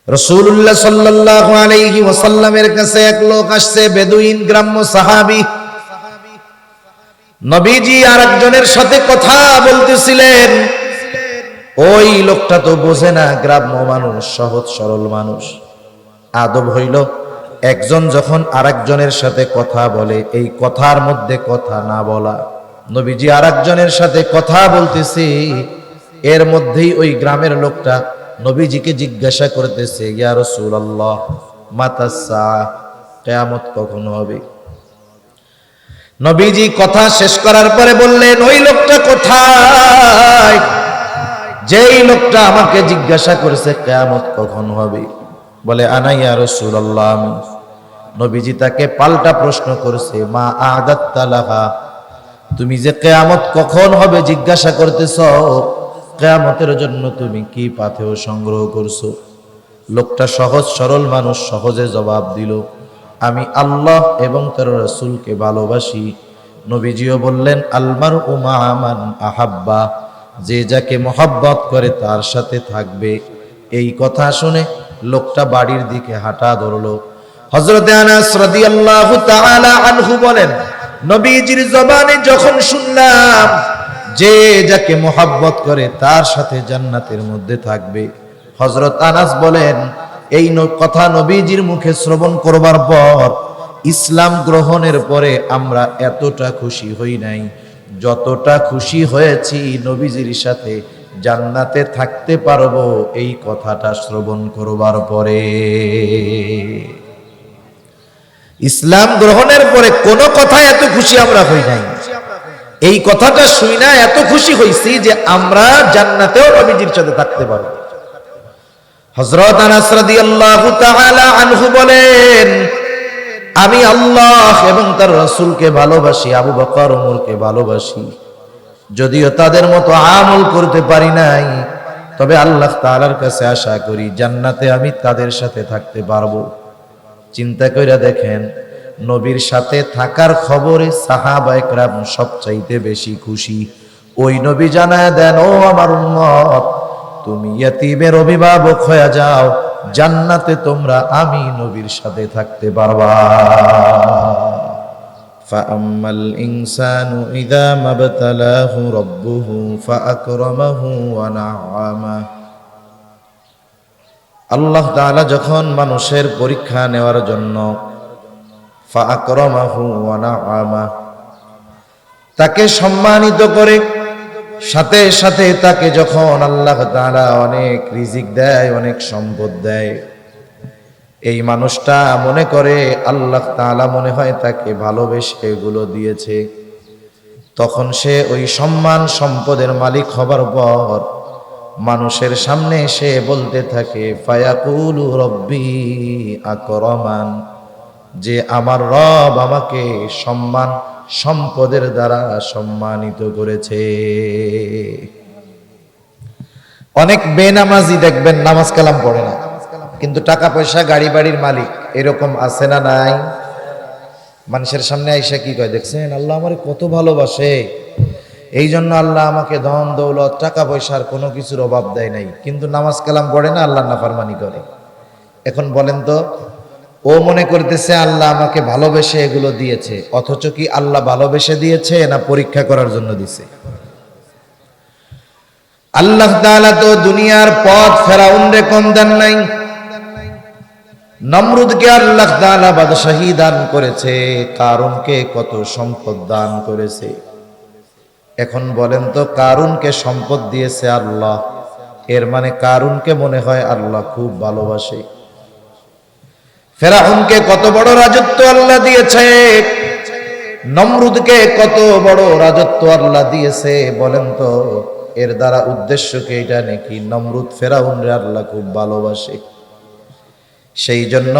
রাসূলুল্লাহ সাল্লাল্লাহু আলাইহি ওয়াসাল্লামের কাছে এক লোক আসছে, বেদুইন গ্রাম্য সাহাবী। নবীজি আরেকজনের সাথে কথা বলতেছিলেন। ওই লোকটা তো বোঝে না, গ্রাম্য মানুষ, সহজ সরল মানুষ। আদব হইল একজন যখন আরেকজনের সাথে কথা বলে, এই কথার মধ্যে কথা না বলা। নবীজি আরেকজনের সাথে কথা বলতেছে, এর মধ্যেই ওই গ্রামের লোকটা নবীজিকে জিজ্ঞাসা করতেছে, ইয়া রাসূলুল্লাহ মাতাস সাআহ, কিয়ামত কখন হবে? নবীজি কথা শেষ করার পরে বললেন, ওই লোকটা কোথায় যেই লোকটা আমাকে জিজ্ঞাসা করেছে কিয়ামত কখন হবে? বলে, আনা ইয়া রাসূলুল্লাহ, আমি। নবীজি তাকে পাল্টা প্রশ্ন করেছে, মা আ'দাত্তা লাহা, তুমি যে কিয়ামত কখন হবে জিজ্ঞাসা করতেছ, কিয়ামতের জন্য তুমি কি পাথেয় সংগ্রহ করছো? লোকটা সহজ সরল মানুষ, সহজে জবাব দিল, আমি আল্লাহ এবং তার রাসূলকে ভালোবাসি। নবীজিও বললেন, আলমারউ মা'a মান আহাব্বা, যে যাকে মহব্বত করে তার সাথে থাকবে। এই কথা শুনে লোকটা বাড়ির দিকে হাঁটা ধরলো। হযরতে আনাস রাদিয়াল্লাহু তাআলা আনহু বলেন, নবীজির জবানে যখন শুনলাম যে যাকে মহব্বত করে তার সাথে জান্নাতের মধ্যে থাকবে, হযরত আনাস বলেন, এই কথা নবীজির মুখে শ্রবণ করবার পর ইসলাম গ্রহণের পরে আমরা এতটা খুশি হই নাই যতটা খুশি হয়েছি নবীজির সাথে জান্নাতে থাকতে পারবো এই কথাটা শ্রবণ করবার পরে। ইসলাম গ্রহণের পরে কোন কথায় এত খুশি আমরা হই নাই, এই কথাটা শুই না এত খুশি হইছি যে আমরা জান্নাতেও নবীজির সাথে থাকতে পারবো। হযরত আনাস রাদিয়াল্লাহু তাআলা আনহু বলেন, আমি আল্লাহ এবং তার রাসূলকে ভালোবাসি, আবু বকর ওমরকে ভালোবাসি। যদিও তাদের মতো আমল করতে পারি নাই, তবে আল্লাহ তাআলার কাছে আশা করি জান্নাতে আমি তাদের সাথে থাকতে পারবো। চিন্তা কইরা দেখেন, নবীর সাথে থাকার খবরে সাহাবায়ে কেরাম সবচাইতে বেশি খুশি। ওই নবী জানায় দেন, ও আমার উম্মত, তুমি ইয়তীমের অভিভাবক হয়ে যাও, জান্নাতে তোমরা আমি নবীর সাথে থাকতে পারবা। ফাআম্মাল ইনসানু ইযা মাবতালাহু রাব্বুহু ফাআকরামাহু ওয়া না'আমা। আল্লাহ তাআলা যখন মানুষের পরীক্ষা নেওয়ার জন্য ফাআকরামাহু ওয়া না'আমা, তাকে সম্মানিত করে, সাথে সাথে তাকে যখন আল্লাহ তাআলা অনেক রিজিক দেয়, অনেক সম্পদ দেয়, এই মানুষটা মনে করে আল্লাহ তাআলা মনে হয় তাকে ভালোবেসে এগুলো দিয়েছে। তখন সে ওই সম্মান সম্পদের মালিক হবার পর মানুষের সামনে সে বলতে থাকে, ফায়াকুলু রব্বি আকরামান, যে আমার রব আমাকে সম্মান সম্পদের দ্বারা সম্মানিত করেছে। অনেক বেনামাজি দেখবেন নামাজ কালাম পড়ে না, কিন্তু টাকা পয়সা গাড়ি বাড়ির মালিক, এরকম আছে না নাই? মানুষের সামনে আইসা কি কয়, দেখছেন আল্লাহ আমারে কত ভালোবাসে, এই জন্য আল্লাহ আমাকে ধন দৌলত টাকা পয়সার কোনো কিছুর অভাব দেয় নাই, কিন্তু নামাজ কালাম পড়ে না, আল্লাহ নাফরমানি করে। এখন বলেন তো, ও মনে করতেছে আল্লাহ আমাকে ভালোবেসে এগুলো দিয়েছে, অথচ কি আল্লাহ ভালোবেসে দিয়েছে না পরীক্ষা করার জন্য দিছে? আল্লাহ তাআলা তো দুনিয়ার পথ ফেরাউনরে কম দেন নাই। নমরুদকে আল্লাহ তাআলা বাদশাহী দান করেছে, কারুনকে কত সম্পদ দান করেছে। এখন বলেন তো, কারুনকে সম্পদ দিয়েছে আল্লাহ, এর মানে কারুনকে মনে হয় আল্লাহ খুব ভালোবাসে। ফেরাউনকে কত বড় রাজত্ব আল্লাহ দিয়েছে, নমরুদকে কত বড় রাজত্ব আল্লাহ দিয়েছে। বলেন তো, এর দ্বারা উদ্দেশ্য কি এটা নাকি নমরুদ ফেরাউনরে আল্লাহ খুব ভালোবাসে? সেই জন্য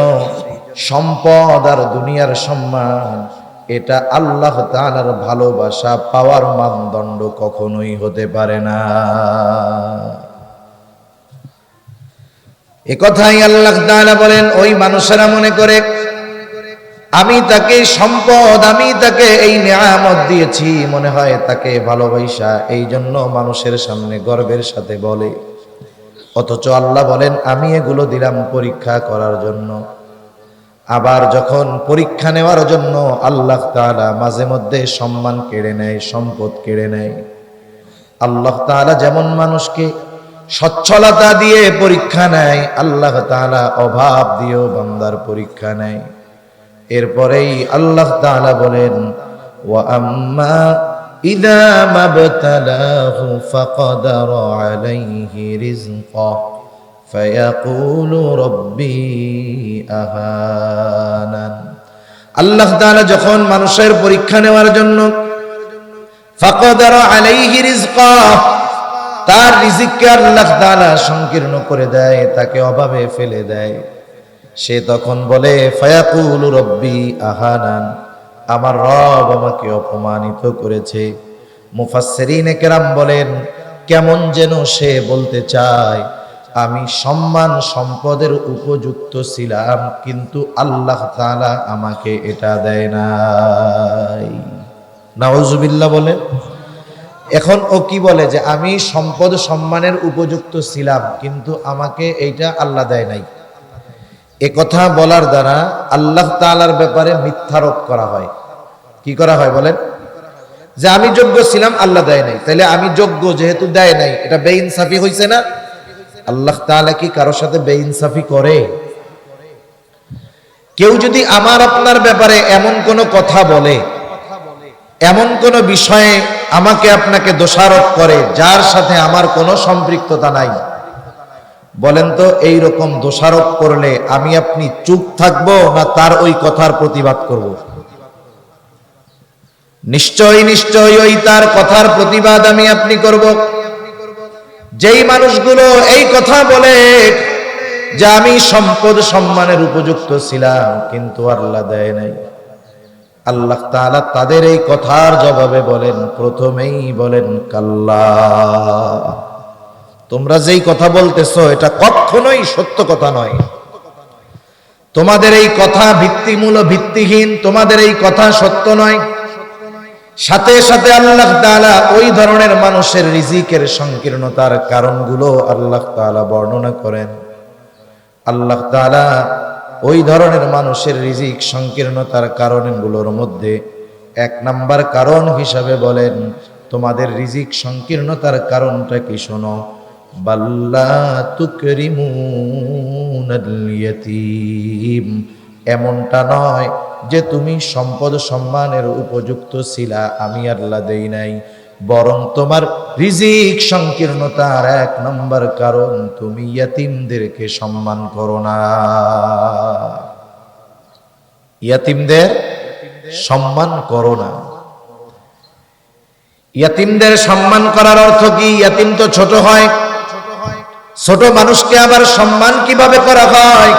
সম্পদ আর দুনিয়ার সম্মান, এটা আল্লাহ তাআলার ভালোবাসা পাওয়ার মানদণ্ড কখনোই হতে পারে না। এ কথাই আল্লাহ তাআলা বলেন, ওই মানুষেরা মনে করে আমি তাকে সম্পদ, আমি তাকে এই নিয়ামত দিয়েছি, মনে হয় তাকে ভালোবাসা, এই জন্য মানুষের সামনে গর্বের সাথে বলে, অথচ আল্লাহ বলেন আমি এগুলো দিলাম পরীক্ষা করার জন্য। আবার যখন পরীক্ষা নেওয়ার জন্য আল্লাহ তাআলা মাঝে মধ্যে সম্মান কেড়ে নেয়, সম্পদ কেড়ে নেয়। আল্লাহ তাআলা যেমন মানুষকে সচ্ছলতা দিয়ে পরীক্ষা নেয়, আল্লাহ তাআলা অভাব দিয়েও বান্দার পরীক্ষা নেয়। এরপরেই আল্লাহ তাআলা বলেন ওয়া আম্মা ইযা মাবতালাহু ফাকাদারা আলাইহি রিজকাহু ফায়াকুলু রাব্বি আহানান। আল্লাহ তাআলা যখন মানুষের পরীক্ষা নেওয়ার জন্য ফাকাদারা আলাইহি রিজকাহু, তার রিজিককে আল্লাহ তাআলা সংকীর্ণ করে দেয়, তাকে অভাবে ফেলে দেয়, সে তখন বলে ফায়াকুলু রাব্বি আহানান, আমার রব আমাকে অপমানিত করেছে। মুফাসসিরিনে কেরাম বলেন কেমন যেন সে বলতে চায় আমি সম্মান সম্পদের উপযুক্ত ছিলাম, কিন্তু আল্লাহ তাআলা আমাকে এটা দেয় নাই। নাউজুবিল্লাহ বলেন। এখন ও কি বলে যে আমি সম্পদ সম্মানের উপযুক্ত ছিলাম কিন্তু আমাকে এইটা আল্লাহ দেয় নাই। এ কথা বলার দ্বারা আল্লাহ তাআলার ব্যাপারে মিথ্যারোপ করা হয়। কি করা হয় বলেন? যে আমি যোগ্য ছিলাম আল্লাহ দেয় নাই, তাহলে আমি যোগ্য যেহেতু দেয় নাই, এটা বেইনসাফি হইছে না? আল্লাহ তাআলা কি কারোর সাথে বেইনসাফি করে? কেউ যদি আমার আপনার ব্যাপারে এমন কোন কথা বলে, এমন কোন বিষয়ে আমাকে আপনাকে দোষারোপ করে যার সাথে আমার কোনো সম্পৃক্ততা নাই, বলেন তো এই রকম দোষারোপ করলে আমি আপনি চুপ থাকবো না তার ওই কথার প্রতিবাদ করব? নিশ্চয়ই নিশ্চয়ই ওই তার কথার প্রতিবাদ আমি আপনি করব। যেই মানুষগুলো এই কথা বলে যে আমি সম্পদ সম্মানের উপযুক্ত ছিলাম কিন্তু আল্লাহ দেয় নাই, আল্লাহ তাআলা তাদের এই কথার জবাবে বলেন, প্রথমেই বলেন কাল্লা, তোমরা যেই কথা বলতেছো এটা কখনোই সত্য কথা নয়। তোমাদের এই কথা ভিত্তিহীন, তোমাদের এই কথা সত্য নয়। সাথে সাথে আল্লাহ তাআলা ওই ধরনের মানুষের রিজিকের সংকীর্ণতার কারণগুলো আল্লাহ তাআলা বর্ণনা করেন। আল্লাহ তাআলা ওই ধরনের মানুষের রিজিক সংকীর্ণতার কারণগুলোর মধ্যে এক নাম্বার কারণ হিসাবে বলেন তোমাদের রিজিক সংকীর্ণতার কারণটা কি শোনো, বাল্লা তুকরিমুনাল ইয়াতীম, এমনটা নয় যে তুমি সম্পদ সম্মানের উপযুক্ত ছিলা আমি আল্লাহ দেই নাই, বরং তোমার রিজিক সংকীর্ণতার এক নম্বর কারণ তুমি ইয়াতিমদেরকে সম্মান করো না। ইয়াতিমদের সম্মান করো না। ইয়াতিমদের সম্মান করার অর্থ কি? ইয়াতিম তো ছোট হয়, ছোট মানুষকে আবার সম্মান কিভাবে করা হয়?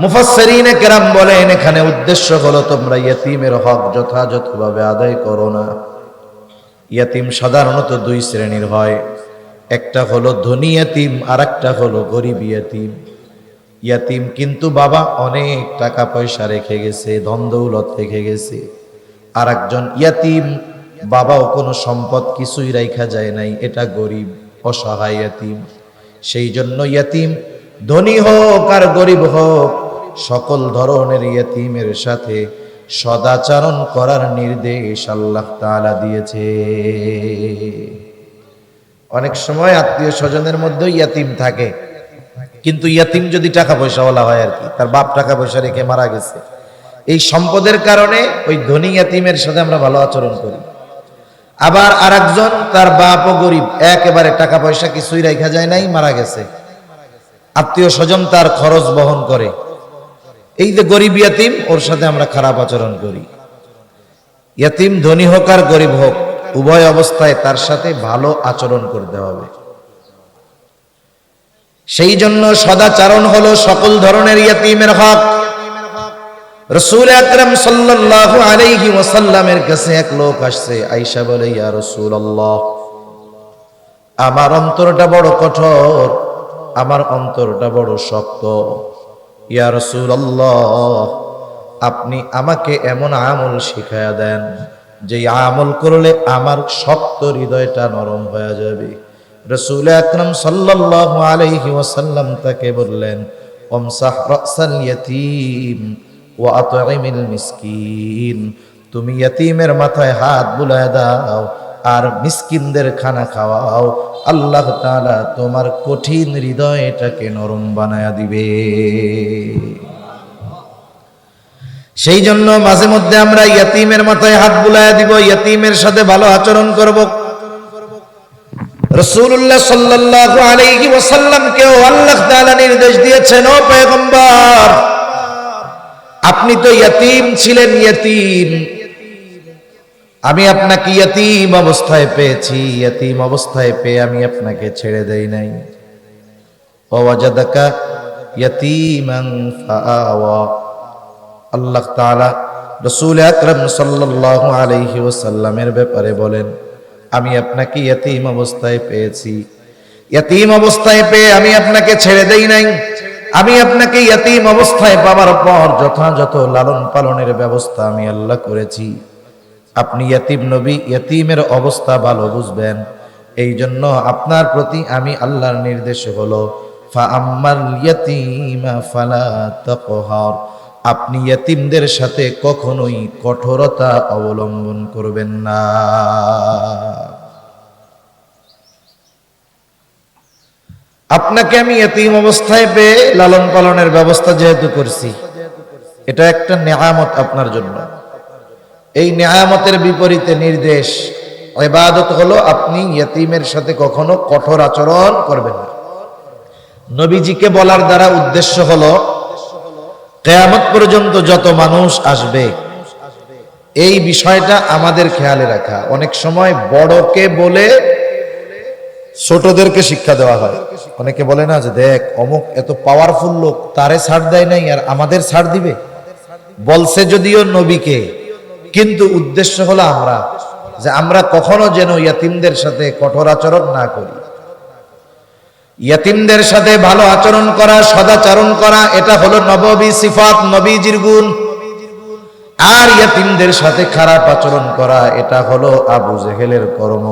মুফাসসিরিনে কেরাম বলেন এখানে উদ্দেশ্য হলো তোমরা ইয়াতিমের হক যথাযথভাবে আদায় করো না। ইয়াতিম সাধারণত দুই শ্রেণীর হয়, একটা হলো ধনী ইয়াতিম আর একটা হলো গরিব ইয়াতিম। ইয়াতিম কিন্তু বাবা অনেক টাকা পয়সা রেখে গেছে, ধন দৌলত রেখে গেছে, আর একজন ইয়াতিম বাবাও কোনো সম্পদ কিছুই রাখা যায় নাই, এটা গরিব অসহায় ইয়াতিম। সেই জন্য ইয়াতিম ধনী হোক আর গরিব হোক সকল ধরনের ইয়াতিমের সাথে সদাচরণ করার নির্দেশ আল্লাহ তাআলা দিয়েছে। অনেক সময় আত্মীয় স্বজনের মধ্যে ইয়াতিম থাকে, কিন্তু ইয়াতিম যদি টাকা পয়সাওয়ালা হয় আর কি, তার বাপ টাকা পয়সা রেখে মারা গেছে, এই সম্পদের কারণে ওই ধনী ইয়াতিমের সাথে আমরা ভালো আচরণ করি। আবার আরেকজন তার বাপও গরিব, একেবারে টাকা পয়সা কিছুই রাখা যায় নাই, মারা গেছে, আত্মীয় স্বজন তার খরচ বহন করে, এই যে গরিব ইয়াতিম ওর সাথে আমরা খারাপ আচরণ করি। ইয়াতিম ধনী হোক আর গরিব হোক উভয় অবস্থায় তার সাথে ভালো আচরণ করতে হবে। সেই জন্য সদাচরণ হলো সকল ধরনের ইয়াতিমের হক। রাসূল আকরাম সাল্লাল্লাহু আলাইহি ওয়াসাল্লামের কাছে এক লোক আসছে, আয়েশা বলে ইয়া রাসূলুল্লাহ আমার অন্তরটা বড় কঠোর, আমার অন্তরটা বড় শক্ত, ইয়া রাসূলুল্লাহ আপনি আমাকে এমন আমল শিখায়া দেন যে আমল করলে আমার শক্ত হৃদয়টা নরম হয়ে যাবে। রাসূল আকরাম সাল্লাল্লাহু আলাইহি ওয়াসাল্লাম তাকে বললেন, আমসাহ রাসাল ইয়াতীম ওয়া আত'ইমিল মিসকিন, তুমি ইয়াতীমের মাথায় হাত বুলায় দাও আর মিসকিনদের খানা খাওয়াও, আল্লাহ তাআলা তোমার কঠিন হৃদয়টাকে নরম বানায়া দিবে। সেই জন্য মাঝে মধ্যে আমরা ইয়াতীমের মাথায় হাত বুলায়া দিব, ইয়াতীমের সাথে ভালো আচরণ করব। রাসূলুল্লাহ সাল্লাল্লাহু আলাইহি ওয়াসাল্লামকেও আল্লাহ তাআলা নির্দেশ দিয়েছেন, ও পয়গম্বর, আপনি তো ইয়াতীম ছিলেন, ইয়াতীম, আমি আপনাকে ইয়াতীম অবস্থায় পেয়েছি, ইয়াতীম অবস্থায় পেয়ে আমি আপনাকে ছেড়ে দেই নাই। ওয়াজাদাকা ইয়াতীমান ফাআওয়া, আল্লাহ তাআলা রাসূল আকরাম সাল্লাল্লাহু আলাইহি ওয়াসাল্লামের ব্যাপারে বলেন, আমি আপনাকে ইয়াতীম অবস্থায় পেয়েছি, ইয়াতীম অবস্থায় পেয়ে আমি আপনাকে ছেড়ে দেই নাই। আমি আপনাকে ইয়াতীম অবস্থায় পাওয়ার পর যথাযথ লালন পালনের ব্যবস্থা আমি আল্লাহ করেছি। আপনি ইয়াতীম নবী, ইয়াতীমের অবস্থা ভালো বুঝবেন। এই জন্য আপনার প্রতি আমি আল্লাহর নির্দেশ হলো, ফাআম্মাল ইয়াতীমা ফালা তাকহার, আপনি ইয়াতীমদের সাথে কখনোই কঠোরতা অবলম্বন করবেন না। আপনাকে আমি ইয়াতীম অবস্থায় পেয়ে লালন পালনের ব্যবস্থা যেহেতু করছি, এটা একটা নেয়ামত আপনার জন্য। এই নেয়ামতের বিপরীতে নির্দেশ, ইবাদত হলো আপনি ইয়াতীমের সাথে কখনো কঠোর আচরণ করবেন না। নবীজিকে বলার দ্বারা উদ্দেশ্য হলো, কিয়ামত পর্যন্ত যত মানুষ আসবে এই বিষয়টা আমাদের খেয়ালে রাখা। অনেক সময় বড়কে বলে ছোটদেরকে শিক্ষা দেওয়া হয়। অনেকে বলে না যে দেখ অমুক এত পাওয়ারফুল লোক, তারে ছাড় দেয় নাই আর আমাদের ছাড় দিবে। বলছে যদিও নবীকে, কিন্তু উদ্দেশ্য হলো আমরা কখনো যেন ইয়াতীমদের সাথে কঠোর আচরণ না করি। ইয়াতীমদের সাথে ভালো আচরণ করা, সদাচরণ করা, এটা হলো নববী সিফাত, নবীজির গুণ। আর ইয়াতীমদের সাথে খারাপ আচরণ করা, এটা হলো আবু জেহেলের কর্ম।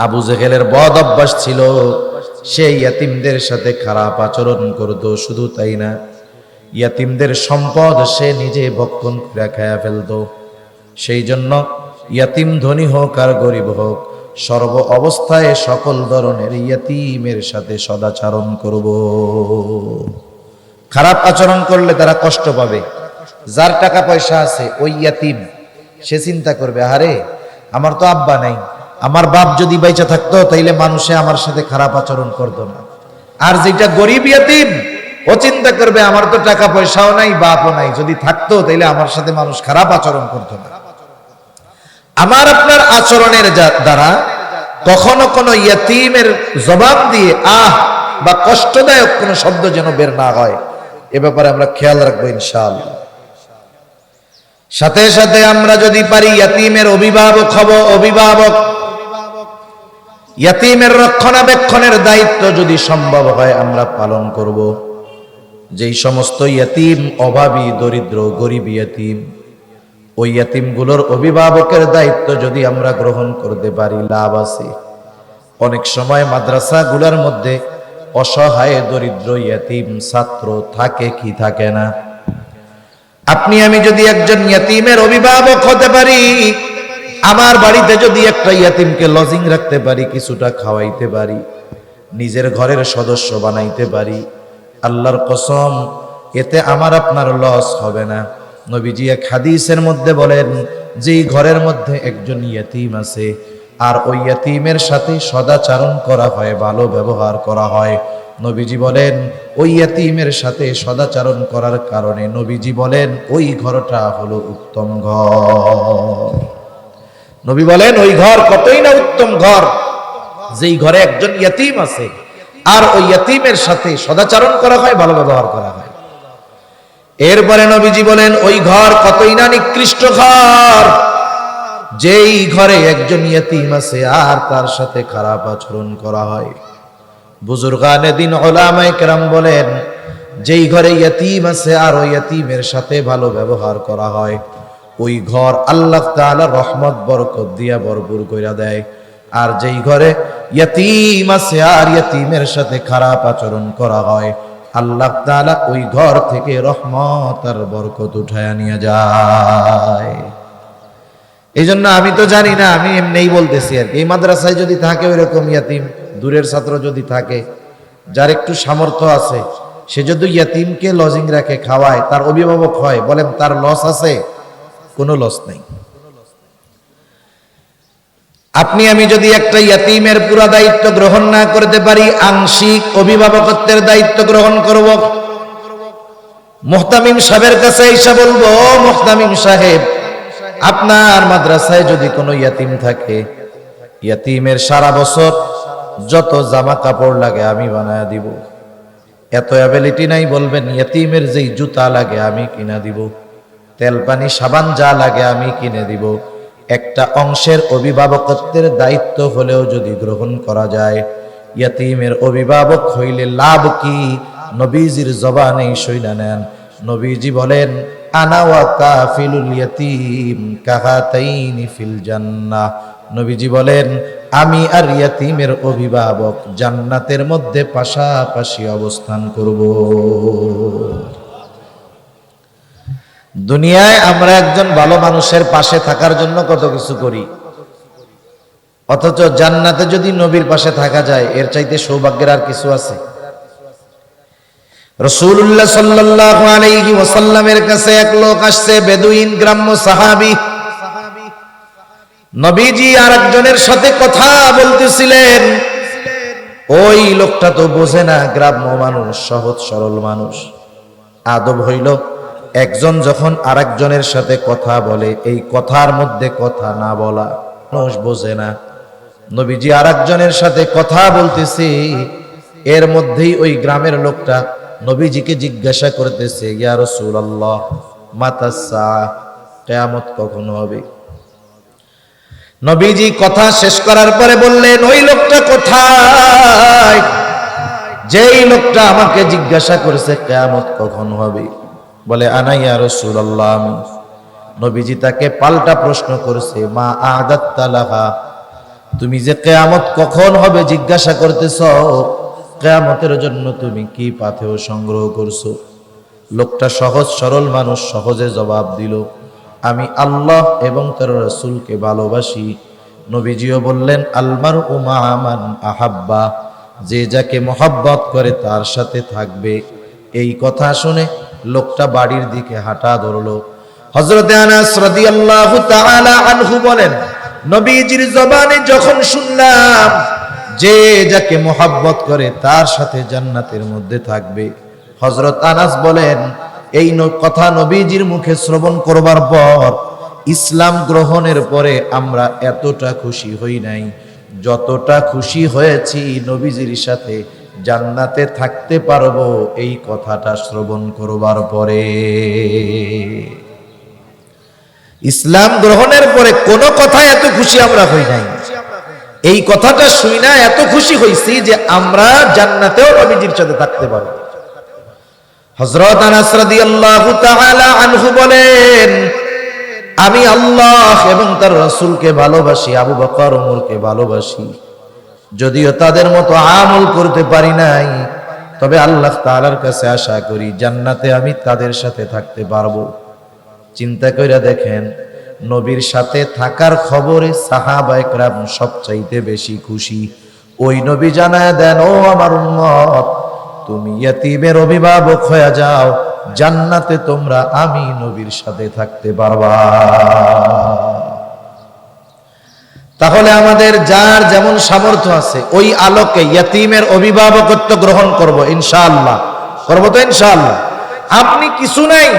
আবু জেহেলের বদ অভ্যাস ছিল, সে ইয়াতীমদের সাথে খারাপ আচরণ করত। শুধু তাই না, ইয়াতীমদের সম্পদ সে নিজে ভক্ষণ করে খায়া ফেলত। সেই জন্য ইয়াতীম ধনী হোক আর গরিব হোক, সর্ব অবস্থায় সকল ধরনের ইয়াতীমের সাথে সদাচরণ করব। খারাপ আচরণ করলে তারা কষ্ট পাবে। যার টাকা পয়সা আছে ওই ইয়াতীম, সে চিন্তা করবে, আরে আমার তো আব্বা নাই, আমার বাপ যদি বাইচা থাকতো তাইলে মানুষে আমার সাথে খারাপ আচরণ করতো না। আর যেটা গরিব ইয়াতীম, ও চিন্তা করবে আমার তো টাকা পয়সাও নাই, বাপও নাই, যদি থাকতো তাইলে আমার সাথে মানুষ খারাপ আচরণ করতো না। আমার আপনার আচরণের দ্বারা কখনো কোনো ইয়াতীমের জবাব দিয়ে আহ বা কষ্টদায়ক কোনো শব্দ যেন বের না হয়, এ ব্যাপারে আমরা খেয়াল রাখবো ইনশাআল্লাহ। সাথে সাথে আমরা যদি পারি ইয়াতীমের অভিভাবক হব, অভিভাবক, ইয়াতীমের রক্ষণাবেক্ষণের দায়িত্ব যদি সম্ভব হয় আমরা পালন করব। যেই সমস্ত ইয়াতীম অভাবী, দরিদ্র, গরিব ইয়াতীম, ওই ইয়াতীমগুলোর অভিভাবকের দায়িত্ব যদি আমরা গ্রহণ করতে পারি লাভ আছে। অনেক সময় মাদ্রাসাগুলোর মধ্যে অসহায় দরিদ্র ইয়াতীম ছাত্র থাকে কি থাকে না। আপনি আমি যদি একজন ইয়াতীমের অভিভাবক হতে পারি, আমার বাড়িতে যদি একটা ইয়াতীমকে লজিং রাখতে পারি, কিছুটা খাওয়াইতে পারি, নিজের ঘরের সদস্য বানাইতে পারি, আল্লাহর কসম এতে আমার আপনার লস হবে না। নবীজি এক হাদিসের মধ্যে বলেন, যেই ঘরের মধ্যে একজন ইয়াতীম আছে আর ওই ইয়াতীমের সাথে সদাচরণ করা হয়, ভালো ব্যবহার করা হয়, নবীজি বলেন ওই ইয়াতীমের সাথে সদাচরণ করার কারণে নবীজি বলেন ওই ঘরটা হলো উত্তম ঘর। নবী বলেন ওই ঘর কতই না উত্তম ঘর, যেই ঘরে একজন ইয়াতীম আছে আর ওই ইয়াতীমের সাথে সদাচরণ করা হয়, ভালো ব্যবহার করা হয়। এরপরে নবীজি বলেন ওই ঘর কতই না নিকৃষ্ট ঘর, যেই ঘরে একজন ইয়াতীম আছে আর তার সাথে খারাপ আচরণ করা হয়। বুজুর্গানে দিন উলামায়ে কেরাম বলেন, যেই ঘরে ইয়াতীম আছে আর ওই ইয়াতীমের সাথে ভালো ব্যবহার করা হয়, ওই ঘর আল্লাহ তাআলা রহমত বরকত দিয়া ভরপুর কইরা দেয়। আর যেই ঘরে ইয়াতীম আছে আর ইয়াতীমের সাথে খারাপ আচরণ করা হয়, আল্লাহ তাআলা ওই ঘর থেকে রহমত আর বরকত উঠায়া নিয়ে যায়। এই জন্য আমি তো জানি না, আমি এমনিই বলতেছি আর কি। এই মাদ্রাসায় যদি থাকে ওইরকম ইয়াতীম, দূরের ছাত্র যদি থাকে, যার একটু সামর্থ্য আছে, সে যদি ইয়াতীমকে লজিং রাখে, খাওয়ায়, তার অভিভাবক হয়, বলেন তার লস আছে? কোনো লস নাই। আপনি আমি যদি একটা ইয়াতীমের পুরো দায়িত্ব গ্রহণ না করতে পারি, আংশিক অভিভাবকত্বের দায়িত্ব গ্রহণ করব। মুহতামিম সাহেবের কাছে এসে বলবো, মুহতামিম সাহেব, আপনার মাদ্রাসায় যদি কোনো ইয়াতীম থাকে, ইয়াতীমের সারা বছর যত জামা কাপড় লাগে আমি বানায় দিব। এত অ্যাবিলিটি নাই, বলবেন ইয়াতীমের যেই জুতা লাগে আমি কিনা দিব, তেল পানি সাবান যা লাগে আমি কিনে দিব। একটা অংশের অভিভাবকত্বের দায়িত্ব হলেও যদি গ্রহণ করা যায়, ইয়াতীমের অভিভাবক হইলে লাভ কি? নবীজির জবানেই শুইনা নেন। নবীজি বলেন, আনা ওয়া কাফিলুল ইয়াতীম কাহাতাইনি ফিল জান্নাহ। নবীজি বলেন, আমি আর ইয়াতীমের অভিভাবক জান্নাতের মধ্যে পাশাপাশি অবস্থান করব। দুনিয়ায় আমরা একজন ভালো মানুষের পাশে থাকার জন্য কত কিছু করি, অথচ জান্নাতে যদি নবীর পাশে থাকা যায়, এর চাইতে সৌভাগ্যের আর কিছু আছে? রাসূলুল্লাহ সাল্লাল্লাহু আলাইহি ওয়াসাল্লামের কাছে এক লোক আসছে, বেদুইন গ্রাম্য সাহাবী। নবীজি আরেকজনের সাথে কথা বলতেছিলেন। ওই লোকটা তো বোঝে না, গ্রাম্য মানুষ, সহজ সরল মানুষ। আদব হইল, একজন যখন আরেকজনের সাথে কথা বলে, এই কথার মধ্যে কথা না বলা। মানুষ বোঝে না। নবীজি আরেকজনের সাথে কথা বলতেছে, এর মধ্যেই ওই গ্রামের লোকটা নবীজিকে জিজ্ঞাসা করতেছে, ইয়া রাসূলুল্লাহ মাতা সাআ, কিয়ামত কখন হবে? নবীজি কথা শেষ করার পরে বললেন, ওই লোকটা কোথায় যেই লোকটা আমাকে জিজ্ঞাসা করেছে কিয়ামত কখন হবে? বলে, আনা ইয়া রাসূলুল্লাহ। নবীজি তাকে পাল্টা প্রশ্ন করেছে, মা আ'দাত্তা লাহা, তুমি যে কিয়ামত কখন হবে জিজ্ঞাসা করতেছ, কিয়ামতের জন্য তুমি কি পাথেয় সংগ্রহ করছো? লোকটা সহজ সরল মানুষ, সহজে জবাব দিল, আমি আল্লাহ এবং তার রাসূলকে ভালোবাসি। নবীজিও বললেন, আলমারউ মা'a মান আহাব্বা, যে যাকে মহব্বত করে তার সাথে থাকবে। এই কথা শুনে লোকটা বাড়ির দিকে হাঁটা ধরলো। হযরতে আনাস রাদিয়াল্লাহু তাআলা আনহু বলেন, নবীজির জবানে যখন শুনলাম যে যাকে মহব্বত করে তার সাথে জান্নাতের মধ্যে থাকবে, হযরত আনাস বলেন, এই কথা নবীজির মুখে শ্রবণ করবার পর, ইসলাম গ্রহণের পরে আমরা এতটা খুশি হই নাই যতটা খুশি হয়েছি নবীজির সাথে জান্নাতে থাকতে পারবো এই কথাটা শ্রবণ করবার পরে। ইসলাম গ্রহণের পরে কোন কথা এত খুশি আমরা হই নাই, এই কথাটা শুই না এত খুশি হইছি যে আমরা জান্নাতেও নবীজির সাথে থাকতে পারবো। হযরত আনাস রাদিয়াল্লাহু তাআলা আনহু বলেন, আমি আল্লাহ এবং তার রাসূলকে ভালোবাসি, আবু বকর ওমরকে ভালোবাসি। যদিও তাদের মতো আমল করতে পারি নাই, তবে আল্লাহ তাআলার কাছে আশা করি জান্নাতে আমি তাদের সাথে থাকতে পারবো। চিন্তা কইরা দেখেন, নবীর সাথে থাকার খবরে সাহাবায়ে কেরাম সবচাইতে বেশি খুশি। ওই নবী জানায় দেন, ও আমার উম্মত, তুমি ইয়াতীমের অভিভাবক হয়ে যাও, জান্নাতে তোমরা আমি নবীর সাথে থাকতে পারবা। তাহলে আমাদের যার যেমন সামর্থ্য আছে ওই আলোকে ইয়াতীমের অভিভাবকত্ব গ্রহণ করব ইনশাআল্লাহ। করব তো ইনশাআল্লাহ? আপনি কিছু নাই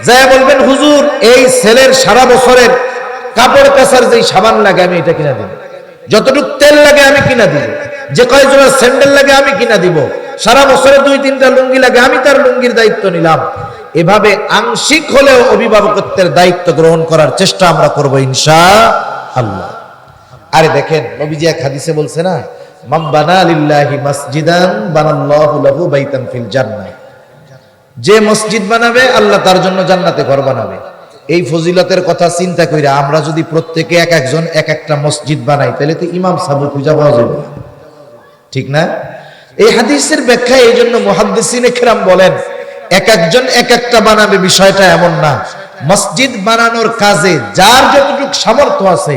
যাই বলবেন, হুজুর এই ছেলের সারা বছরের কাপড় কাচার যেই সাবান লাগে আমি এটা কিনা দিব, যতটুকু তেল লাগে আমি কিনা দিব, যে কয় জোড়া স্যান্ডেল লাগে আমি কিনা দিব, সারা বছরে 2-3টা লুঙ্গি লাগে আমি তার লুঙ্গির দায়িত্ব নিলাম। এভাবে আংশিক হলেও অভিভাবকত্বের দায়িত্ব গ্রহণ করার চেষ্টা আমরা করব ইনশাআল্লাহ। আরে দেখেন, নবীজি এক হাদিসে বলছে না, মান বানা লিল্লাহি মাসজিদান বানাল্লাহু লাহু বাইতান ফিল জান্নাহ, যে মসজিদ বানাবে আল্লাহ তার জন্য জান্নাতে ঘর বানাবে। এই ফজিলতের কথা চিন্তা কইরা আমরা যদি প্রত্যেকে এক একজন এক একটা মসজিদ বানাই তাহলে তো ইমাম সাহেব পূজা পাওয়া যাবে, ঠিক না? এই হাদিসের ব্যাখ্যা এই জন্য মুহাদ্দিসিনে কেরাম বলেন এক একজন এক একটা বানাবে, বিষয়টা এমন না। মসজিদ বানানোর কাজে যার যতটুকু সামর্থ্য আছে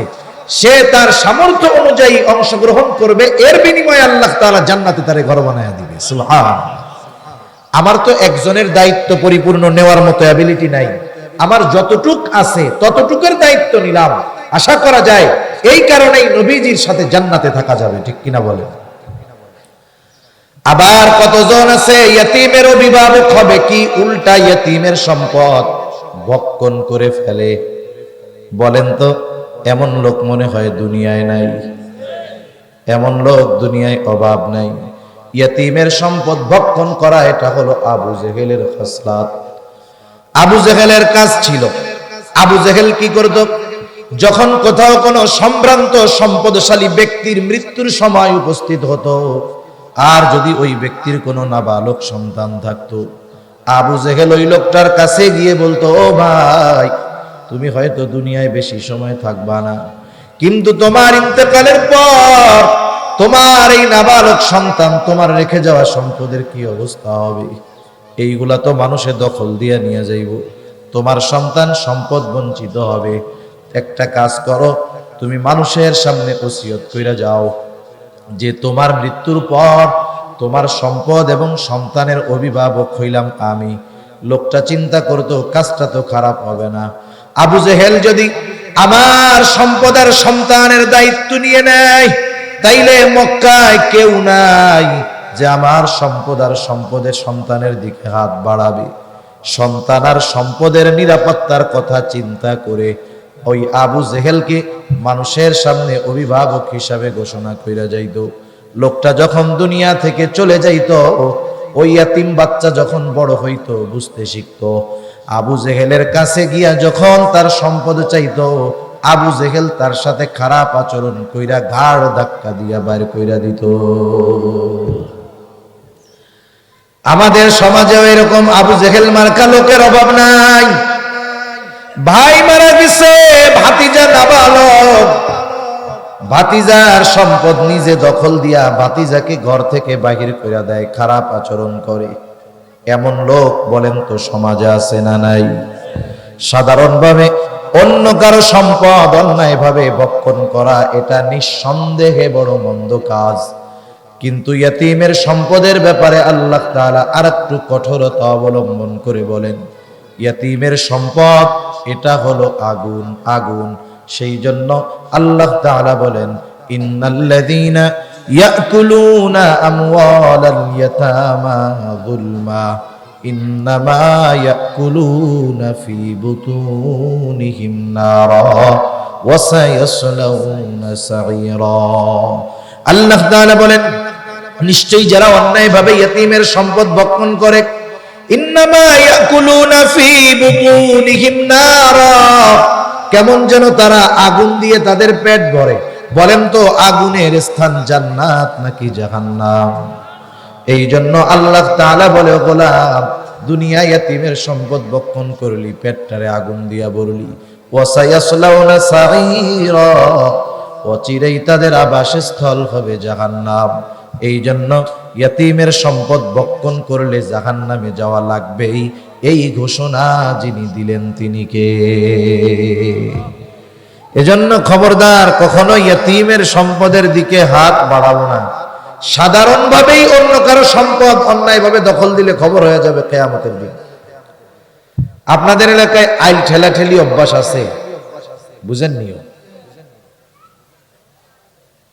সে তার সামর্থ্য অনুযায়ী অংশগ্রহণ করবে, এর বিনিময়ে আল্লাহ তাআলা জান্নাতে তারে ঘর বানায়া দিবে। সুবহানাল্লাহ। আমার তো একজনের দায়িত্ব পরিপূর্ণ নেওয়ার মতো অ্যাবিলিটি নাই, আমার যতটুক আছে ততটুকের দায়িত্ব নিলাম, আশা করা যায় এই কারণেই নবীজির সাথে জান্নাতে থাকা যাবে, ঠিক কিনা বলেন? আবার কতজন আছে ইয়তীমের অভিভাবক হবে কি উল্টা ইয়তীমের সম্পদ ভক্ষণ করে ফেলে? বলেন তো, এমন লোক মনে হয় দুনিয়ায় নাই, এমন লোক দুনিয়ায় অভাব নাই। ইয়তীমের সম্পদ ভক্ষণ করা এটা হলো আবু জেহেলের খাসলাত। আবু জেহেলের কাজ ছিল, আবু জেহেল কি করত? যখন কোথাও কোনো সম্ভ্রান্ত সম্পদশালী ব্যক্তির মৃত্যুর সময় উপস্থিত হতো, আর যদি ওই ব্যক্তির কোনো নাবালক সন্তান থাকতো, আবু জেহেল ওই লোকটার কাছে গিয়ে বলতো, ও ভাই, তুমি হয়তো দুনিয়ায় বেশি সময় থাকবা না, কিন্তু তোমার ইন্তেকালের পর তোমার এই নাবালক সন্তান, তোমার রেখে যাওয়া সম্পদের কি অবস্থা হবে? এইগুলা তো মানুষের দখল দিয়ে নিয়ে যাইব, তোমার সন্তান সম্পদ বঞ্চিত হবে। একটা কাজ করো, তুমি মানুষের সামনে ওসিয়ত কইরা যাও যে তোমার মৃত্যুর পর তোমার সম্পদ এবং সন্তানের অভিভাবক হইলাম আমি। লোকটা চিন্তা করতো কাজটা তো খারাপ হবে না। আবু জেহেল যদি আমার সম্পদ আর সন্তানের দায়িত্ব নিয়ে নেয়, তাইলে মক্কায় কেউ নাই যে আমার সম্পদ আর সম্পদের সন্তানের দিকে হাত বাড়াবে। সন্তান আর সম্পদের নিরাপত্তার কথা চিন্তা করে ওই আবু জেহেলকে মানুষের সামনে অভিভাবক হিসাবে ঘোষণা কইরা যাইত। লোকটা যখন দুনিয়া থেকে চলে যাইত, ওই ইয়াতিম বাচ্চা যখন বড় হইতো, বুঝতে শিখতো, আবু জেহেলের কাছে গিয়া যখন তার সম্পদ চাইতো, আবু জেহেল তার সাথে খারাপ আচরণ কইরা ঘাড় ধাক্কা দিয়া বাইর কইরা দিত। আমাদের সমাজেও এরকম আবু জেহেল মার্কা লোকের অভাব নাই। ভাই মারা গেছে, ভাতিজা নাবালক, ভাতিজার সম্পদ নিজে দখল দিয়া ভাতিজাকে ঘর থেকে বাহির করে দেয়, খারাপ আচরণ করে। এমন লোক বলেন তো সমাজে আছে না নাই? সাধারণভাবে অন্য কারো সম্পদ অন্যায়ভাবে ভক্ষণ করা এটা নিঃসন্দেহে বড় মন্দ কাজ, কিন্তু ইয়তীমের সম্পদের ব্যাপারে আল্লাহ তাআলা আরেকটু কঠোরতা অবলম্বন করে বলেন, ইয়তীমের সম্পদ এটা হলো আগুন, আগুন। সেই জন্য আল্লাহ তাআলা বলেন, ইন্নাল্লাযীনা ইয়াকুলুনা আমওয়ালাল ইয়াতামা যুলমা ইন্নামা ইয়াকুলুনা ফি বুতুনিহিম নারা ওয়া সায়াসলাউনা সাঈরা। আল্লাহ তাআলা বলেন, নিশ্চয়ই যারা অন্যায়ভাবে ইয়তীমের সম্পদ ভক্ষণ করে, ইন্নামা ইয়াকুলুনা ফি বুতুনিহিম নারা, কেমন যেন তারা আগুন দিয়ে তাদের পেট ভরে। বলেন তো, আগুনের স্থান জান্নাত নাকি জাহান্নাম? এই জন্য আল্লাহ তাআলা বলে, গোলাম, দুনিয়া ইয়তীমের সম্পদ ভক্ষণ করলি, পেটটারে আগুন দিয়া ভরলি, ওয়া সায়াসলাউনা সাঈরা, অচিরেই তাদের আবাসস্থল হবে জাহান্নাম। এই জন্য ইয়তীমের সম্পদ ভক্ষণ করলে জাহান্নামে যাওয়া লাগবেই, এই ঘোষণা যিনি দিলেন তিনি কে? এজন্য খবরদার, কখনো ইয়তীমের সম্পদের দিকে হাত বাড়াবো না। সাধারণভাবেই অন্য কারো সম্পদ অন্যায়ভাবে দখল দিলে খবর হয়ে যাবে কিয়ামতের দিন। আপনাদের এলাকায় আইল ঠেলাঠেলি অভ্যাস আছে, বুঝেননিও?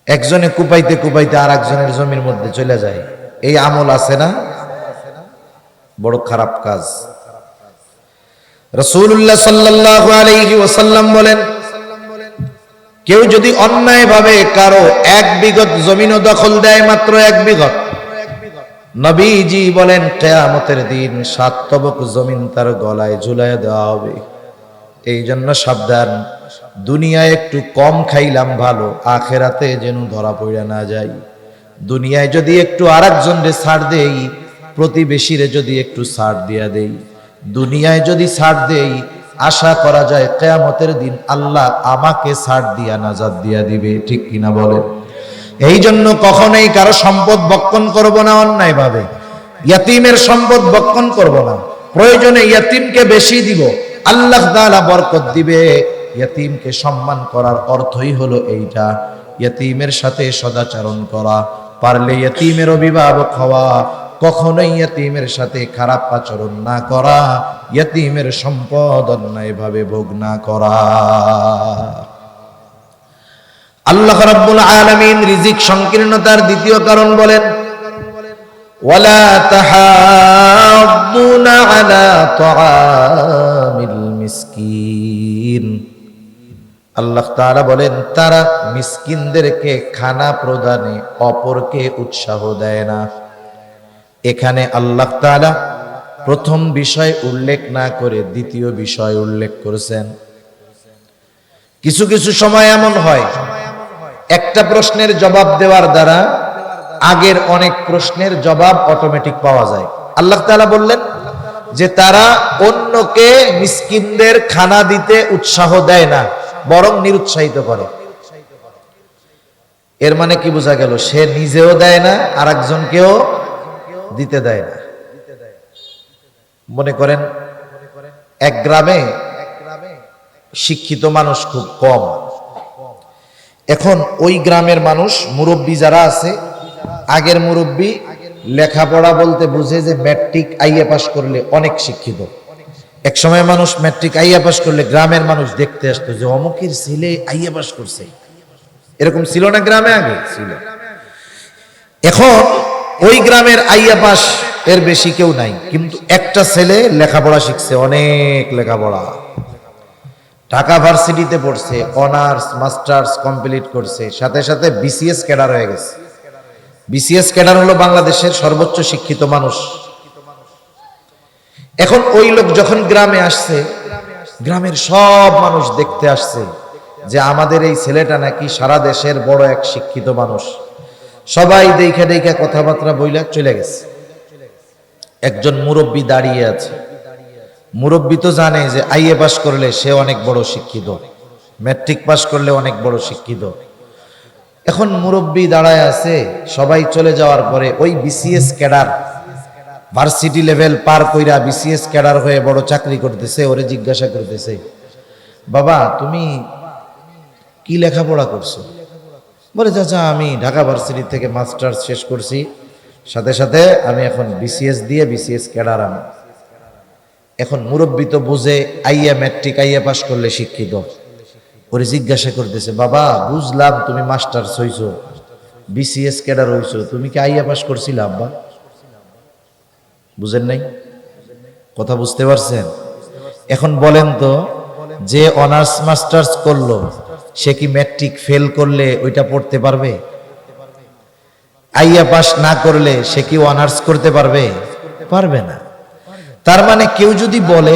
একজনে কুপাইতে কুপাইতে আর একজনের জমির মধ্যে চলে যায়, এই আমল আছে না? বড় খারাপ কাজ। রাসূলুল্লাহ সাল্লাল্লাহু আলাইহি ওয়াসাল্লাম বলেন, কেউ যদি অন্যায়ভাবে কারো 1 বিঘত জমিনও দখল দেয়, মাত্র 1 বিঘত, নবীজি বলেন কিয়ামতের দিন 7 তবক জমিন তার গলায় ঝুলাইয়া দেওয়া হবে। এই জন্য সাবধান, দুনিয়ায় একটু কম খাইলাম ভালো, আখেরাতে যেন ধরা পড়ে না যাই। দুনিয়ায় যদি একটু আরেকজনরে ছাড় দেই, প্রতিবেশীরে যদি একটু ছাড় দিয়া দেই, দুনিয়ায় যদি ছাড় দেই, আশা করা যায় কিয়ামতের দিন আল্লাহ আমাকে ছাড় দিয়া নাজাত দিয়া দিবে, ঠিক কিনা বলেন? এই জন্য কখনোই কারো সম্পদ বক্ষণ করব না অন্যায় ভাবে, ইয়াতিমের সম্পদ বক্ষণ করব না, প্রয়োজনে ইয়াতিমকে বেশি দিব, আল্লাহ তাআলা বরকত দিবে। ইয়াতিমকে সম্মান করার অর্থই হলো এইটা, ইয়াতিমের সাথে সদাচরণ করা, পারলে ইয়াতিমের অভিভাবক হওয়া, কখনোই ইয়াতিমের সাথে খারাপ আচরণ না করা, ইয়াতিমের সম্পদ অন্যায়ভাবে ভোগ না করা। আল্লাহ রাব্বুল আলামিন রিজিক সংকীর্ণতার দ্বিতীয় কারণ বলেন, ওয়ালা তাহাদ্দুনা আলা তাআমিল মিসকিন। আল্লাহ তাআলা বলেন তারা মিসকিনদেরকে খানা প্রদানে অপরকে উৎসাহ দেয় না। এখানে আল্লাহ তাআলা প্রথম বিষয় উল্লেখ না করে দ্বিতীয় বিষয় উল্লেখ করেছেন। কিছু কিছু সময় এমন হয় একটা প্রশ্নের জবাব দেওয়ার দ্বারা আগের অনেক প্রশ্নের জবাব অটোমেটিক পাওয়া যায়। আল্লাহ তাআলা বললেন যে তারা অন্যকে মিসকিনদের খানা দিতে উৎসাহ দেয় না, বরং নিরুৎসাহিত করে। এর মানে কি বোঝা গেল? সে নিজেও দেয় না, আর একজনকেও দিতে দেয় না। মনে করেন এক গ্রামে শিক্ষিত মানুষ খুব কম। এখন ওই গ্রামের মানুষ মুরব্বী যারা আছে, আগের মুরব্বী লেখাপড়া বলতে বুঝে যে ম্যাট্রিক আইএ পাস করলে অনেক শিক্ষিত। এক সময় মানুষ ম্যাট্রিক আইএ পাস করলে গ্রামের মানুষ দেখতে আসতো যে অমুকের ছেলে আইএ পাস করছে। এরকম ছিল না গ্রামে? আগে ছিল। এখন ওই গ্রামের আইএ পাস এর বেশি কেউ নাই, কিন্তু একটা ছেলে লেখাপড়া শিখছে, অনেক লেখাপড়া, ঢাকা ভার্সিটিতে পড়ছে, অনার্স মাস্টার্স কমপ্লিট করছে, সাথে সাথে বিসিএস ক্যাডার হয়ে গেছে। বিসিএস ক্যাডার হলো বাংলাদেশের সর্বোচ্চ শিক্ষিত মানুষ। এখন ওই লোক যখন গ্রামে আসছে, গ্রামের সব মানুষ দেখতে আসছে যে আমাদের এই ছেলেটা নাকি সারা দেশের বড় এক শিক্ষিত মানুষ। সবাই দেখে দেখে কথাবার্তা বইলা চলে গেছে। একজন মুরব্বী দাঁড়িয়ে আছে। মুরব্বী তো জানে যে আইএ পাস করলে সে অনেক বড় শিক্ষিত, ম্যাট্রিক পাস করলে অনেক বড় শিক্ষিত। এখন মুরব্বী দাঁড়ায় আছে, সবাই চলে যাওয়ার পরে ওই বিসিএস ক্যাডার, ভার্সিটি লেভেল পার কইরা বিসিএস ক্যাডার হয়ে বড় চাকরি করতেছে, ওরে জিজ্ঞাসা করতেছে, বাবা তুমি কি লেখাপড়া করছো? বলে, চাচা আমি ঢাকা ভার্সিটি থেকে মাস্টার্স শেষ করছি, সাথে সাথে আমি এখন বিসিএস দিয়ে বিসিএস ক্যাডার। আমি এখন মুরব্বী তো বুঝে আইএ ম্যাট্রিক আইএ পাস করলে শিক্ষিত। ওরে জিজ্ঞাসা করতেছে, বাবা বুঝলাম তুমি মাস্টার্স হইছো, বিসিএস ক্যাডার হইছো, তুমি কি আইএ পাস করছিলে আব্বা? বুঝেন নাই? কথা বুঝতে পারছেন? এখন বলেন তো, যে অনার্স মাস্টার্স করলো সে কি ম্যাট্রিক ফেল করলে ওইটা পড়তে পারবে? আইএ পাস না করলে সে কি অনার্স করতে পারবে? পারবে না। তার মানে কেউ যদি বলে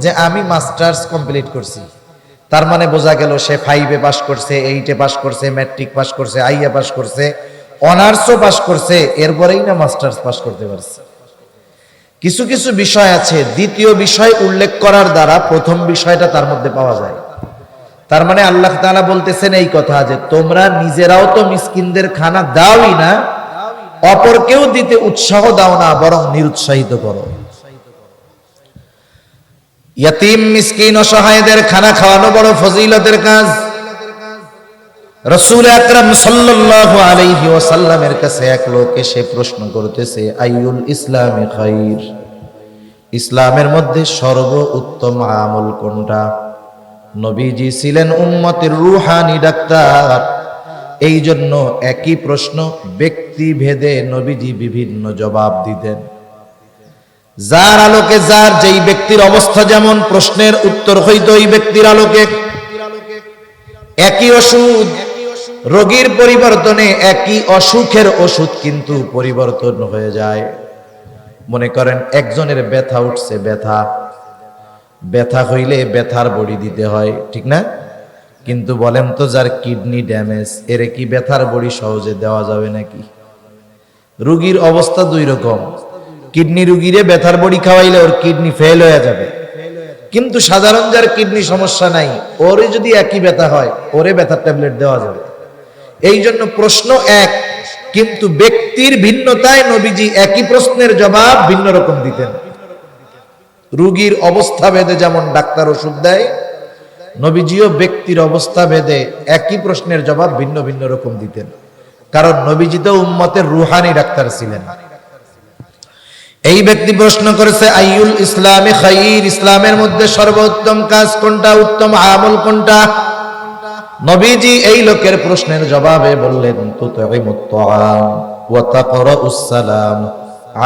যে আমি মাস্টার্স কমপ্লিট করছি, তার মানে বোঝা গেল সে 5-এ পাস করছে, 8-এ পাস করছে, ম্যাট্রিক পাস করছে, আইএ পাস করছে, অনার্সও পাস করছে, এরপরেই না মাস্টার্স পাস করতে পারছে। কিছু কিছু বিষয় আছে দ্বিতীয় বিষয় উল্লেখ করার দ্বারা প্রথম বিষয়টা তার মধ্যে পাওয়া যায়। তার মানে আল্লাহ তাআলা বলতেছেন এই কথা যে তোমরা নিজেরাও তো মিসকিনদের খানা দাওই না, অপরকেও দিতে উৎসাহ দাও না, বরং নিরুৎসাহিত করো। ইয়াতিম মিসকিন অসহায়দের খানা খাওয়ানো বড় ফজিলতের কাজ। রাসূল আকরাম সাল্লাল্লাহু আলাইহি ওয়াসাল্লামের কাছে এক লোক এসে প্রশ্ন করতেছে, আইয়ুল ইসলামি খাইর, ইসলামের মধ্যে সর্বোত্তম আমল কোনটা? নবীজি ছিলেন উম্মতের রূহানি ডাক্তার, এই জন্য একই প্রশ্ন ব্যক্তি ভেদে নবীজি বিভিন্ন জবাব দিতেন। যার আলোকে যার যেই ব্যক্তির অবস্থা যেমন প্রশ্নের উত্তর হইতো ওই ব্যক্তির আলোকে। একই ওষুধ, রোগীর পরিবর্তনে একই অসুখের ওষুধ কিন্তু পরিবর্তন হয়ে যায়। মনে করেন একজনের ব্যথা উঠছে, ব্যথা হইলে ব্যথার বড়ি দিতে হয়, ঠিক না? কিন্তু বলেন তো যার কিডনি ড্যামেজ, এরে কি ব্যথার বড়ি সহজে দেওয়া যাবে নাকি? রোগীর অবস্থা দুই রকম। কিডনি রোগীরে ব্যথার বড়ি খাওয়াইলে ওর কিডনি ফেল হয়ে যাবে, কিন্তু সাধারণ যার কিডনি সমস্যা নাই, ওরে যদি একই ব্যথা হয়, ওরে ব্যথার ট্যাবলেট দেওয়া যাবে। এই জন্য প্রশ্ন এক, কিন্তু ব্যক্তির ভিন্নতায় নবীজি একই প্রশ্নের জবাব ভিন্ন রকম দিতেন। রোগীর অবস্থা ভেদে যেমন ডাক্তার ওষুধ দেয়, নবীজিও ব্যক্তির অবস্থা ভেদে একই প্রশ্নের জবাব ভিন্ন ভিন্ন রকম দিতেন। কারণ নবীজি তো উম্মতের রুহানি ডাক্তার ছিলেন। এই ব্যক্তি প্রশ্ন করেছে, আইয়ুল ইসলামে খাইর, ইসলামের মধ্যে সর্বোত্তম কাজ কোনটা, উত্তম আমল কোনটা? নবীজি এই লোকের প্রশ্নের জবাবে বললেন, তুতঈমুত তাআম ওয়া তাকরাউস সালাম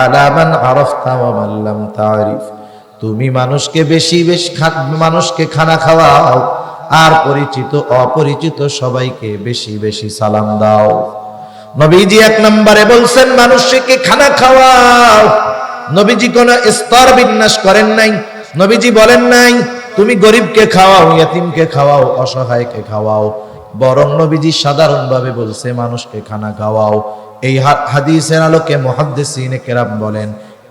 আলা মান আরাফতা ওয়া মান লাম তারিফ। তুমি মানুষকে বেশি বেশি মানুষকে খানা খাওয়াও, আর পরিচিত অপরিচিত সবাইকে বেশি বেশি সালাম দাও। নবীজি এক নম্বরে বলছেন মানুষকে খানা খাওয়াও। নবীজি কোন স্তর বিন্যাস করেন নাই। নবীজি বলেন নাই তুমি গরিবকে খাওয়াও, ইয়াতিমকে খাওয়াও, অসহায়কে খাওয়াও। বরং নবীজি সাধারণভাবে বলছে মানুষকে খানা খাওয়াও। এই হাদিসের আলোকে মুহাদ্দিসিনে কেরাম বলেন,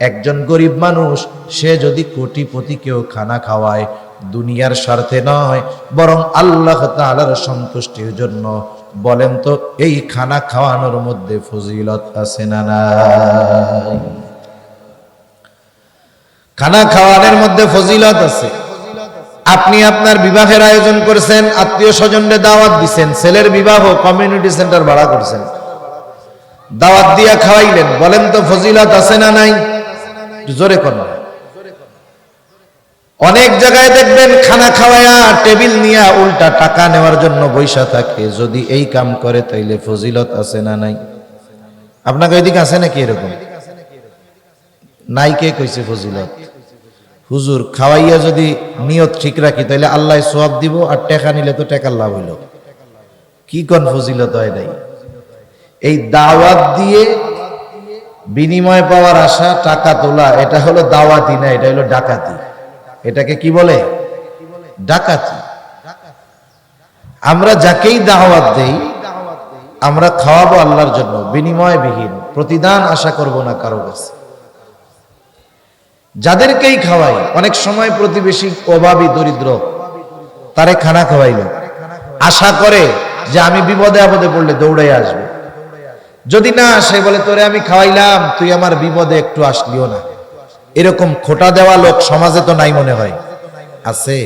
একজন গরিব মানুষ সে যদি কোটিপতিকেও খানা খাওয়ায়, দুনিয়ার স্বার্থে নয় বরং আল্লাহ তাআলার সন্তুষ্টির জন্য, বলেন তো এই খানা খাওয়ানোর মধ্যে ফজিলত আছে না নাই? খানা খাওয়ানোর মধ্যে ফজিলত আছে। আপনি আপনার বিবাহের আয়োজন করেছেন, আত্মীয় স্বজনদের দাওয়াত দিচ্ছেন, ছেলের বিবাহ কমিউনিটি সেন্টার ভাড়া করছেন, দাওয়াত দিয়া খাওয়াইলেন, বলেন তো ফজিলত আছে না নাই? জোরে কোন। অনেক জায়গায় দেখবেন খানা খাওয়ায়া টেবিল নিয়া উল্টা টাকা নেওয়ার জন্য বৈশা থাকে। যদি এই কাম করে তাইলে ফজিলত আছে না নাই? আপনাকে ওইদিকে আছে নাকি এরকম? নাই, কে কইছে ফজিলত? হুজুর খাওয়াইয়া যদি নিয়ত ঠিক রাখি তাইলে আল্লাহ সওয়াব দিব, আর টাকা নিলে তো টাকার লাভ হইল। কি কোন ফজিলত হয় নাই? এই দাওয়াত দিয়ে বিনিময় পাওয়ার আশা, টাকা তোলা, এটা হলো দাওয়াতি না, এটা হলো ডাকাতি। এটাকে কি বলে? ডাকাতি। আমরা যাকেই দাওয়াত দেই আমরা খাওয়াবো আল্লাহর জন্য, বিনিময় বিহীন, প্রতিদান আশা করব না কারো কাছে। যাদেরকেই খাওয়াই, অনেক সময় প্রতিবেশী অভাবী দরিদ্র, তারে খানা খাওয়াইলো, আশা করে যে আমি বিপদে আপদে পড়লে দৌড়াই আসবে। যদি না আসে, বলে তোরে আমি খাওয়াইলাম, তুই আমার বিপদে একটু আসলিও না। এরকম খোটা দেওয়া লোক সমাজে তো নাই মনে হয়? আছে।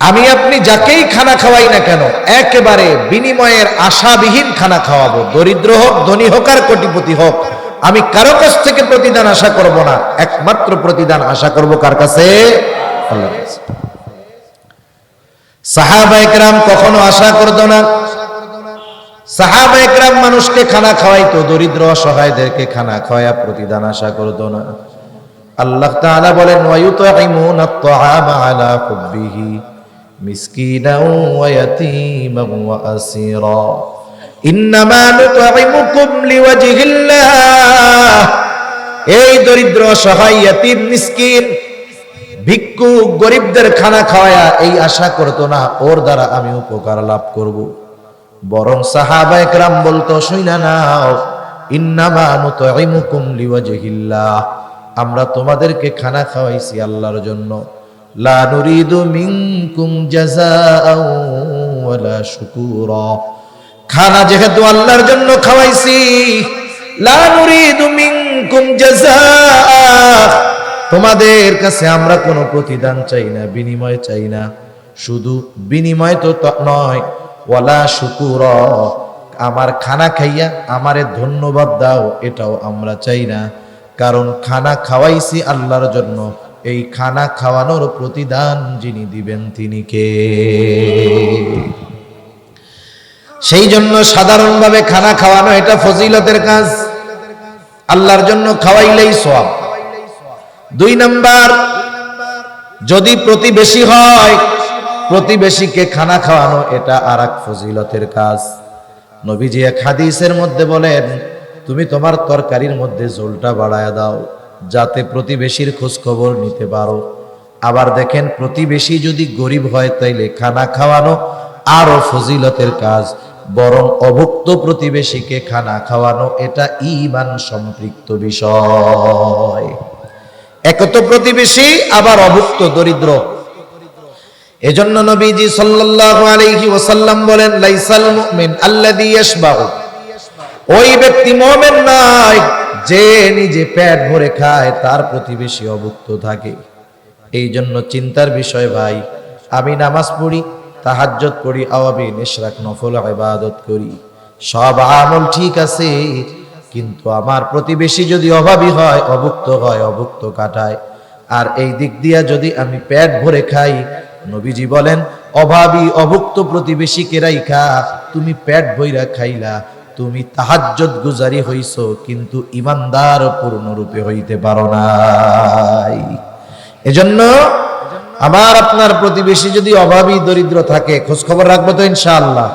আমি আপনি যাকেই খানা খাওয়াই না কেন, একেবারে বিনিময়ের আশাবিহীন খানা খাওয়াবো। দরিদ্র হোক, ধনী হোক, আর কোটিপতি হোক, আমি কারো কাছ থেকে প্রতিদান আশা করব না। একমাত্র প্রতিদান আশা করব কার কাছে? আল্লাহর কাছে। সাহাবায়ে কেরাম কখনো আশা করতো না। সাহাবায়ে কেরাম মানুষকে খানা খাওয়াইতো, দরিদ্র অসহায়দেরকে খানা খাওয়ায়া প্রতিদান আশা করতো না। আল্লাহ তাআলা বলেন, ওয়ায়ুতঈমুনা আত-তাআমা আলা হুব্বিহি মিসকিনাও ওয়া ইয়াতীমান ওয়া আসীরা ইন্নামা নুতঈমুকুম লিওয়াজহিল্লাহ। এই দরিদ্র অসহায় ইয়াতীম মিসকিন ভিক্ষুক গরিবদের খানা খাওয়ায়া এই আশা করতো না ওর দ্বারা আমি উপকার লাভ করব। বরং সাহাবায়ে কেরাম বলতো, শুইনা নাও, ইন্নামা নুতঈমুকুম লিওয়াজহিল্লাহ, আমরা তোমাদেরকে খানা খাওয়াইছি আল্লাহর জন্য। লা নুরিদু মিনকুম জাযাআও ওয়ালা শুকুরা। খানা যেহেতু আল্লাহর জন্য খাওয়াইছি, লা নুরিদু মিনকুম জাযাআ, তোমাদের কাছে আমরা কোনো প্রতিদান চাই না, বিনিময় চাই না। শুধু বিনিময় তো নয়, ওয়ালা শুকুরা, আমার খানা খাইয়া আমারে ধন্যবাদ দাও, এটাও আমরা চাই না। কারণ খানা খাওয়াইছি আল্লাহর জন্য, এই খানা খাওয়ানোর প্রতিদান যিনি দিবেন তিনি কে? সেই জন্য সাধারণভাবে খানা খাওয়ানো এটা ফজিলতের কাজ, আল্লাহর জন্য খাওয়াইলেই সওয়াব। 2 নাম্বার, যদি প্রতিবেশী হয়, প্রতিবেশীকে খানা খাওয়ানো এটা আরেক ফজিলতের কাজ। নবীজি এক হাদিসের মধ্যে বলেন, তুমি তোমার তরকারির মধ্যে ঝোলটা বাড়ায়া দাও যাতে প্রতিবেশীর খোঁজ খবর নিতে পারো। আবার দেখেন, প্রতিবেশী যদি গরিব হয় তাইলে খানা খাওয়ানো আরো ফজিলতের কাজ। বরং অভুক্ত প্রতিবেশীকে খানা খাওয়ানো এটা ঈমান সম্পৃক্ত বিষয়। এক তো প্রতিবেশী, আবার অভুক্ত দরিদ্র। এজন্য নবীজি সাল্লাল্লাহু আলাইহি ওয়াসাল্লাম বলেন, লাইসাল মুমিন আল্লাযী ইয়াশবাউ, ওই ব্যক্তি মুমিন নয় যে নিজে পেট ভরে খায়, তার প্রতিবেশী অভুক্ত থাকে। এই জন্য চিন্তার বিষয় ভাই, আমি নামাজ পড়ি, তাহাজ্জুদ পড়ি, আওয়াবিন ইশরাক নফল ইবাদত করি, সব আমল ঠিক আছে, কিন্তু আমার প্রতিবেশী যদি অভাবী হয়, অভুক্ত হয়, অভুক্ত কাটায়, আর এই দিক দিয়া যদি আমি পেট ভরে খাই, নবীজি বলেন অভাবী অভুক্ত প্রতিবেশীকে রাইখা তুমি পেট ভইরা খাইলা, তুমি তাহাজ্জুদ গুজারি হইছো, কিন্তু ইমানদার পূর্ণরূপে হইতে পারো নাই। এজন্য আমার আপনার প্রতিবেশী যদি অভাবী দরিদ্র থাকে, খোঁজ খবর রাখবো তো ইনশাআল্লাহ।